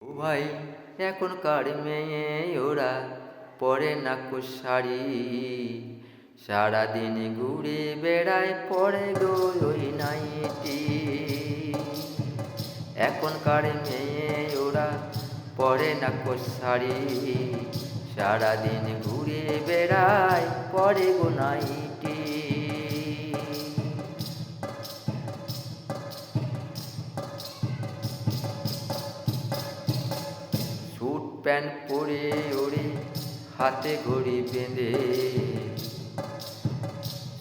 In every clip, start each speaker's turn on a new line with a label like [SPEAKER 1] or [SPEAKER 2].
[SPEAKER 1] ও ভাই, এখনকার মেয়ে ওরা পরে না শাড়ি, সারাদিন ঘুরে বেড়ায় পরে গো ওই নাইটি। এখনকার মেয়ে ওরা পরে না শাড়ি, সারাদিন ঘুরে বেড়ায় পরে গো নাইটি। স্যুট প্যান্ট পরে ওরে হাতে ঘড়ি বেঁধে,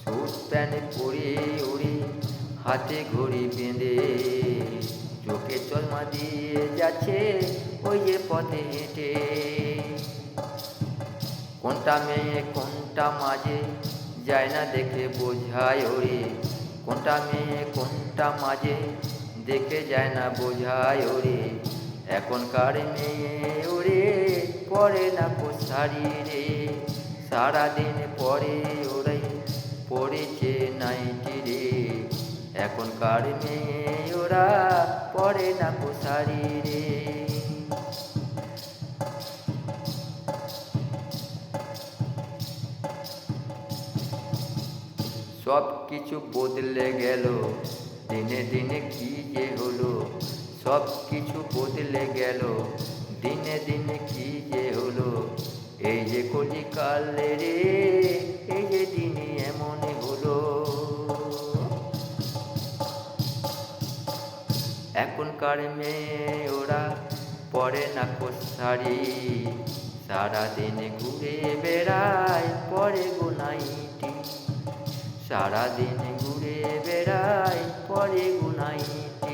[SPEAKER 1] স্যুট প্যান্ট পরে ওরে হাতে ঘড়ি বেঁধে, চোখে চশমা দিয়ে যাচ্ছে ওই যে পথে হেঁটে। কোনটা মেয়ে কোনটা মাঝে যায় না দেখে বোঝায় ওরে, কোনটা মেয়ে কোনটা মাঝে দেখে যায় না বোঝায় ওরে। এখনকার মেয়ে ওরে পরে না শাড়ি রে, সারাদিন পরে ওরে পড়েছে নাইটি রে। এখনকার মেয়ে ওরা পরে না শাড়ি রে। সব কিছু বদলে গেল দিনে দিনে, কি যে হলো সব কিছু বদলে গেল দিনে দিনে, কি যে হলো। এই যে কলিকালে রে, এই যে দিনে এমন হলো। এখনকার মেয়ে ওরা পরে না শাড়ি, সারাদিন ঘুরে বেড়ায় পরে গো নাইটি, সারাদিন ঘুরে বেড়ায় পরে গো নাইটি।